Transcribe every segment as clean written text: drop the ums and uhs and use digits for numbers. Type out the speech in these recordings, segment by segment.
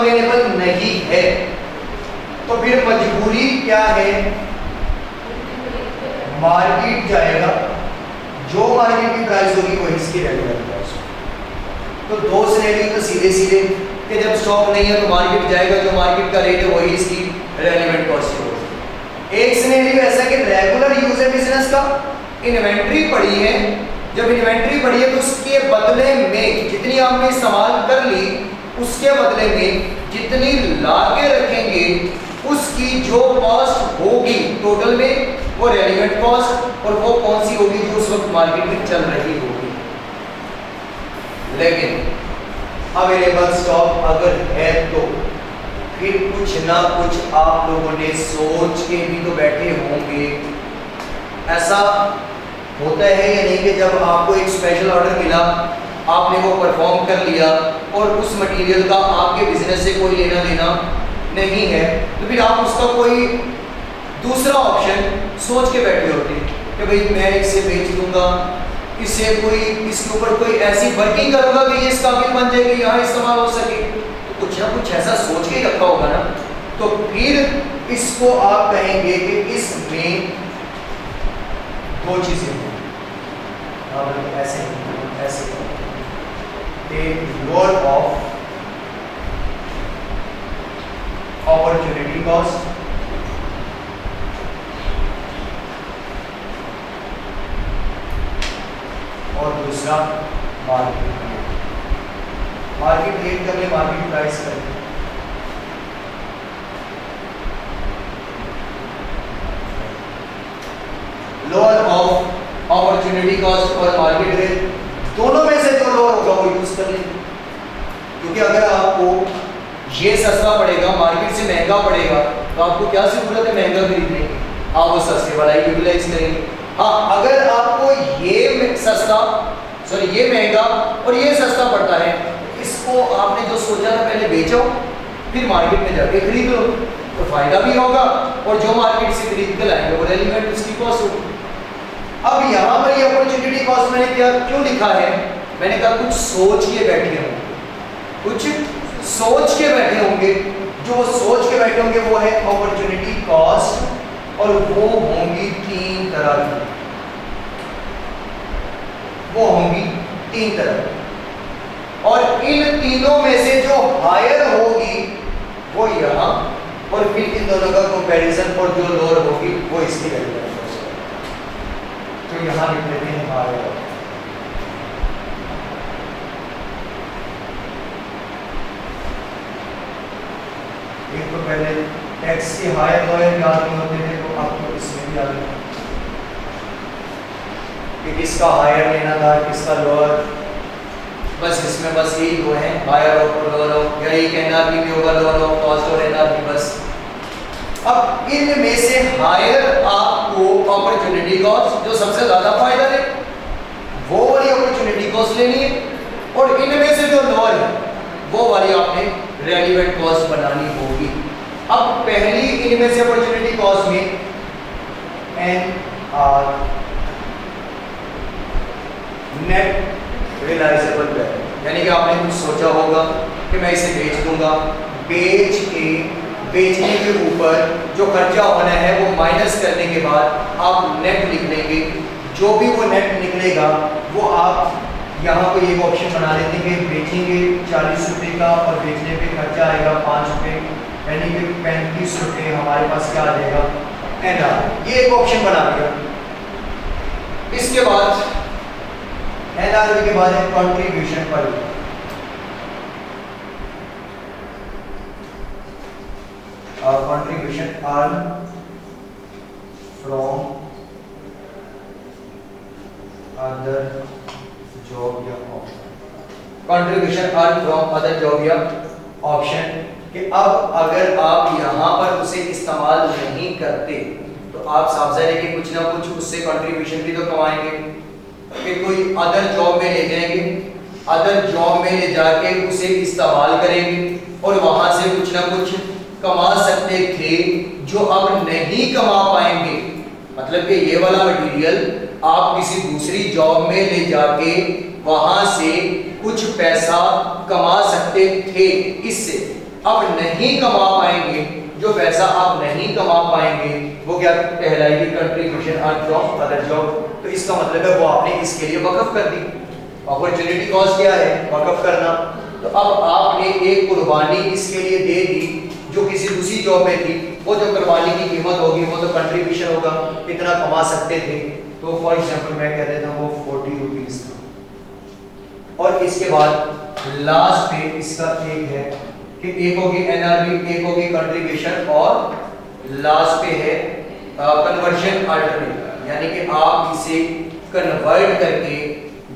Available नहीं है तो फिर मजबूरी क्या है, मार्केट जाएगा, जो मार्केट की प्राइस होगी वो इसकी रेगुलर प्राइस। तो दो सिनेरियो तो सीधे सीधे कि जब स्टॉक नहीं है तो मार्केट जाएगा, जो मार्केट का रेट है वही इसकी रेलेवेंट कॉस्ट होगी। एक सिनेरियो ऐसा कि रेगुलर यूज है बिजनेस का, इन्वेंट्री पड़ी है, जब इन्वेंट्री पड़ी है तो उसके बदले में जितनी आपने इस्तेमाल कर ली उसके बदले में जितनी लाके रखेंगे उसकी जो कॉस्ट होगी टोटल में वो रेलेवेंट कॉस्ट, और वो कौन सी होगी, जो उस वक्त मार्केट में चल रही होगी। लेकिन अवेलेबल स्टॉक अगर है तो फिर कुछ ना कुछ आप लोगों ने सोच के भी तो बैठे होंगे। ऐसा होता है या नहीं कि जब आपको एक स्पेशल ऑर्डर मिला, आपने वो परफॉर्म कर लिया और उस मटेरियल का आपके बिजनेस से कोई लेना देना नहीं है, तो फिर आप उसका कोई दूसरा ऑप्शन सोच के बैठे होते कि भाई मैं इसे बेच दूंगा, इससे कोई इसके ऊपर कोई ऐसी वर्किंग करूंगा कि ये इस काबिल बन जाए कि यहाँ इस्तेमाल हो सके, तो कुछ ना कुछ ऐसा सोच के ही रखा होगा ना। तो फिर इसको आप कहेंगे कि इसमें दो चीजें हैं, ऐसे ऐसे लोअर ऑफ अपॉर्चुनिटी कॉस्ट और दूसरा मार्केट रेट। मार्केट रेट कर ले, मार्केट प्राइस कर ले। लोअर ऑफ अपॉर्चुनिटी कॉस्ट और मार्केट रेट, दोनों में से जो लोअर होगा वो यूज कर लेंगे, क्योंकि अगर आपको ये सस्ता पड़ेगा, मार्केट से महंगा पड़ेगा, तो आपको क्या जरूरत है महंगा खरीदने की, आप वो सस्ते वाला यूटिलाइज करेंगे। हाँ, अगर आपको ये सस्ता ये महंगा और ये सस्ता पड़ता है, इसको आपने जो सोचा था पहले बेचो, फिर मार्केट में जाके खरीद लो, तो फायदा भी होगा और जो मार्केट से खरीद के लाएंगे वो रेलिवेंट उसकी कॉस्ट होगी। अब यहाँ पर ये अपॉर्चुनिटी कॉस्ट मैंने क्या क्यों लिखा है, मैंने कहा कुछ सोच के बैठे होंगे, कुछ सोच के बैठे होंगे, जो सोच के बैठे होंगे वो है अपॉर्चुनिटी कॉस्ट, और वो होंगी तीन तरह की, वो होंगी तीन तरह, और इन तीनों में से जो हायर होगी वो यहाँ, और फिर इन दोनों का कंपैरिजन, और जो लोअर होगी वो इसकी रेगुलर कॉस्ट। तो यहाँ लिख लेते हैं हायर। एक तो पहले टैक्स के हायर लोअर याद नहीं होते थे, तो आपको इसमें भी याद है कि किसका हायर लेना था किसका लोअर, बस इसमें बस यही दो हैं, हायर और लोअर ऑफ, या एक एनआरपी भी होगा लोअर ऑफ कॉस्ट और एनआरपी बस। अब इनमें से हायर आपको अपॉर्चुनिटी कॉस्ट जो सबसे ज्यादा फायदा दे वो वाली अपॉर्चुनिटी कॉस्ट लेनी है, और इनमें से जो लोअर है वो वाली आपने रेलिवेंट कॉस्ट बनानी होगी। अब पहली इनमें से अपॉर्चुनिटी कॉस्ट में एनआर नेट रियलाइजेबल वैल्यू, यानी कि आपने कुछ सोचा होगा कि मैं इसे बेच दूंगा, बेचने के ऊपर जो खर्चा होना है वो माइनस करने के बाद आप नेट लिख लेंगे, जो भी वो नेट निकलेगा वो आप यहाँ पे एक ऑप्शन बना लेते हैं कि बेचेंगे 40 रुपये का और बेचने पे खर्चा आएगा 5 रुपये, यानी कि 35 रुपये हमारे पास क्या आ जाएगा एनआर, ये एक ऑप्शन बना दिया। इसके बाद एनआरपी के बाद है कंट्रीब्यूशन पर, contribution earn from other job या option, contribution earn from other job या ऑप्शन, कि अब अगर आप यहाँ पर उसे इस्तेमाल नहीं करते तो आप साफ ज़ाहिर है कि कुछ ना कुछ उससे कंट्रीब्यूशन भी तो कमाएंगे, कि कोई अदर जॉब में ले जाएंगे, अदर जॉब में ले जाके उसे इस्तेमाल करेंगे और वहां से कुछ ना कुछ कमा सकते थे जो अब नहीं कमा पाएंगे। मतलब कि ये वाला मटेरियल आप किसी दूसरी जॉब में ले जाके वहां से कुछ पैसा कमा सकते थे इससे, अब नहीं कमा पाएंगे, जो पैसा आप नहीं कमा पाएंगे वो क्या कहलाएगी, contribution earn from other job. तो इसका मतलब है वो आपने इसके लिए वक़्फ कर दी। अपॉर्चुनिटी कॉस्ट क्या है, वक़्फ करना। तो अब आपने एक कुर्बानी इसके लिए दे दी जो किसी दूसरी जॉब में थी, वो जो कुर्बानी की कीमत होगी वो तो कंट्रीब्यूशन होगा, कितना कमा सकते थे। तो फॉर एग्जांपल मैं कह देता हूँ वो 40 रुपीस था। और इसके बाद लास्ट पे इसका एक है कि एक होगी एनआरबी, एक होगी कंट्रीब्यूशन, और लास्ट पे है कन्वर्जन अल्टरनेट, यानी कि आप इसे कन्वर्ट करके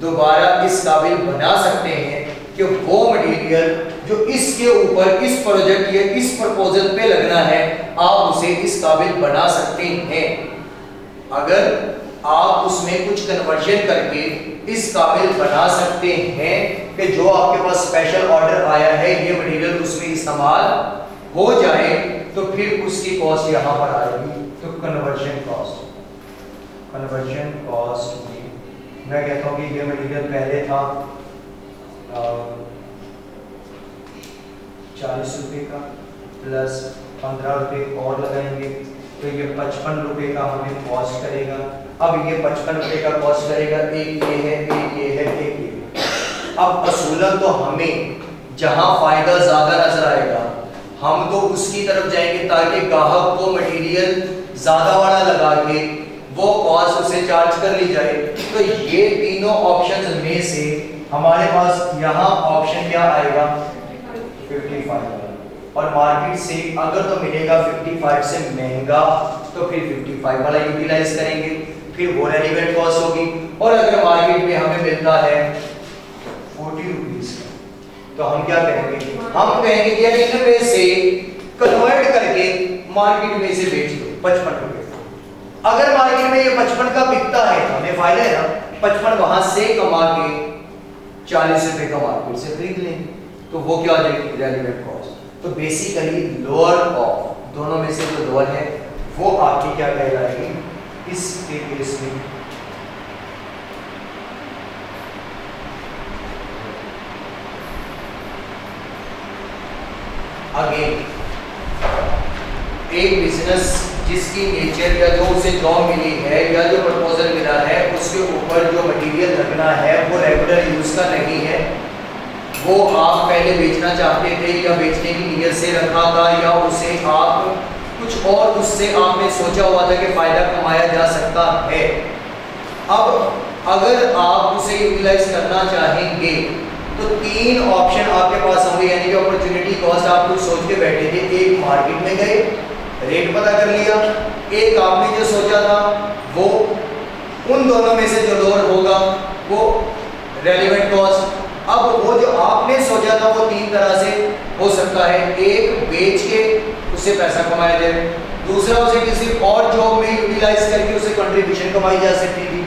दोबारा इस काबिल बना सकते हैं कि वो मटेरियल जो इसके ऊपर इस प्रोजेक्ट या इस प्रपोजल पे लगना है आप उसे इस काबिल बना सकते हैं। अगर आप उसमें कुछ कन्वर्जन करके इस काबिल बना सकते हैं कि जो आपके पास स्पेशल ऑर्डर आया है ये मटेरियल उसमें इस्तेमाल हो जाए, तो फिर उसकी कॉस्ट यहाँ पर आएगी। तो कन्वर्जन कॉस्ट में मैं कहता हूँ कि ये मटेरियल पहले था 40 रुपये का, प्लस 15 रुपये और लगाएंगे तो ये 55 रुपये का हमें कॉस्ट करेगा। अब ये 55 रुपये का कॉस्ट करेगा, एक ये है, एक ये है, एक ये है। अब असूलन तो हमें जहाँ फायदा ज्यादा नजर आएगा हम तो उसकी तरफ जाएंगे ताकि ग्राहक को मटेरियल ज्यादा वाला लगा के वो कॉस्ट उसे चार्ज कर ली जाए। तो ये तीनों ऑप्शंस में से हमारे पास यहाँ ऑप्शन क्या आएगा, 55, और मार्केट से अगर तो मिलेगा 55 से महंगा तो फिर 55 वाला यूटिलाइज करेंगे, फिर वो रेलेवेंट कॉस्ट होगी। और अगर मार्केट में हमें मिलता है 40 रुपीस तो हम क्या करेंगे, हम कहेंगे कि यार इनमें से कन्वर्ट करके मार्केट में से बेच दो 55 रुपए। अगर मार्केट में ये 55 का बिकता है तो हमें फायदा है ना, 55 वहां से कमा के 40 रुपए का मार्केट से खरीद लेंगे, तो वो क्या हो जाएगी, रेलेवेंट कॉस्ट। तो बेसिकली लोअर ऑफ दोनों में से जो लोअर है वो आपकी क्या कहलाएगी इसके केस में। अगेन एक बिजनेस जिसकी नेचर या जो उसे जॉब मिली है या जो प्रपोजल मिला है उसके ऊपर जो मटेरियल रखना है वो रेगुलर यूज का नहीं है, वो आप पहले बेचना चाहते थे या बेचने की नीयत से रखा था, या उसे आप कुछ और उससे आपने सोचा हुआ था कि फायदा कमाया जा सकता है। अब अगर आप उसे यूटिलाइज करना चाहेंगे तो तीन ऑप्शन आपके पास होंगे, यानी कि अपॉर्चुनिटी कॉस्ट आप कुछ सोच के बैठे थे, एक मार्केट में गए रेट पता कर लिया, एक आपने जो सोचा था वो उन दोनों में से जो लोअर होगा वो रेलेवेंट कॉस्ट। अब वो जो आपने सोचा था वो तीन तरह से हो सकता है, एक बेच के उससे पैसा कमाया जाए, दूसरा उसे किसी और जॉब में यूटिलाइज करके उसे कंट्रीब्यूशन कमाई जा सकती थी,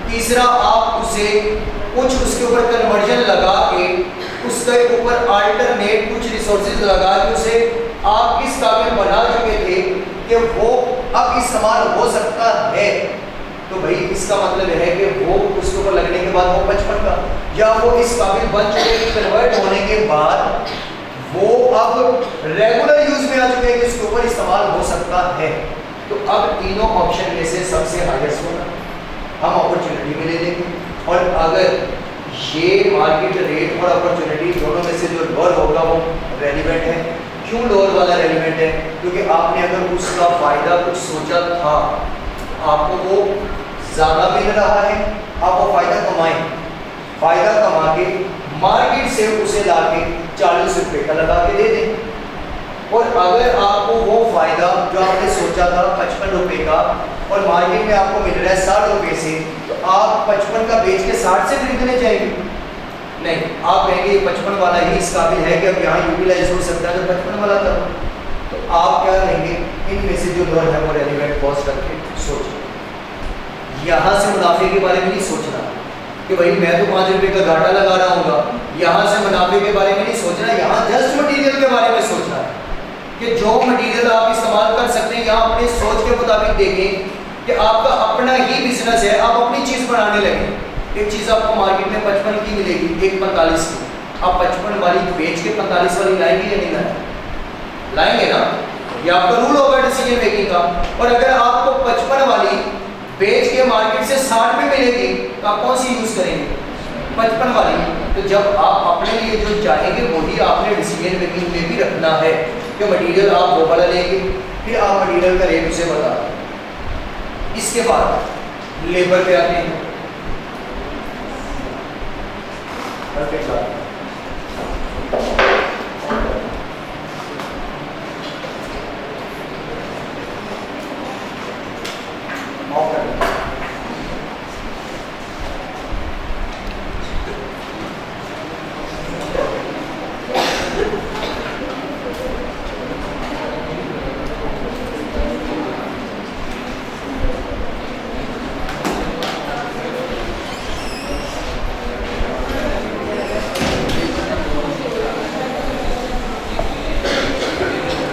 तीसरा आप उसे कुछ उसके ऊपर कन्वर्जन लगा के उसके ऊपर अल्टरनेट कुछ रिसोर्सेज लगा के उसे आप इस काबिल बना चुके थे कि वो अब इस्तेमाल हो सकता है। तो भाई इसका मतलब है कि वो उसके ऊपर लगने के बाद वो 55 का, या वो इस काबिल बन चुके कि कन्वर्ट होने के बाद वो अब रेगुलर यूज में आ चुके हैं कि इसके ऊपर इस्तेमाल हो सकता है। तो अब तीनों ऑप्शन में से सबसे हाईएस्ट होगा हम अपॉर्चुनिटी में ले लेंगे, और अगर ये मार्केट रेट और अपॉर्चुनिटी दोनों में से जो लोअर होगा वो रेलिवेंट है। क्यों लोअर वाला रेलिवेंट है, क्योंकि आपने अगर उसका फायदा कुछ सोचा था आपको वो ज़्यादा मिल रहा है, आप वो फायदा कमाएं, फायदा कमा के मार्केट से उसे ला के 40 रुपये का लगा के दे दें। और अगर आपको वो फायदा जो आपने सोचा था 55 रुपये का और मार्केट में आपको मिल रहा है 60 रुपये से, तो आप 55 का बेच के 60 से खरीदने जाएंगे? नहीं, आप कहेंगे 55 वाला ही इस काबिल है कि अब यहाँ यूटिलाइज हो सकता है तो 55 वाला करो। तो आप क्या करेंगे, इनमें से जो लोअर है वो रेलिवेंट कॉस्ट करके सोचें। यहाँ से मुनाफे के बारे में नहीं सोचना कि भाई मैं तो 5 रुपये का घाटा लगा रहा हूँ, यहाँ से मुनाफे के बारे में नहीं सोचना, यहाँ जस्ट मटीरियल के बारे में सोचना है कि जो मटीरियल आप इस्तेमाल कर सकते हैं। यहाँ अपने सोच के मुताबिक देखें कि आपका अपना ही बिजनेस है, आप अपनी चीज़ बनाने लगे। एक चीज़ आपको मार्केट में 55 की मिलेगी, एक 45 की, आप 55 वाली बेच के 45 वाली लाएंगे या नहीं लाएंगे? लाएंगे ना, ये आपका रूल होगा डिसीजन मेकिंग का। और अगर आपको 55 वाली बेच के मार्केट से 60 में मिलेगी तो आप कौन सी यूज करेंगे? 55 वाली। तो जब आप अपने लिए जो चाहेंगे वही आपने डिसीजन मेकिंग में भी रखना है कि मटेरियल आप वो वाला लेंगे, फिर आप मटेरियल का रेट उसे बता दें। इसके बाद लेबर पे आते हैं। परफेक्ट बात।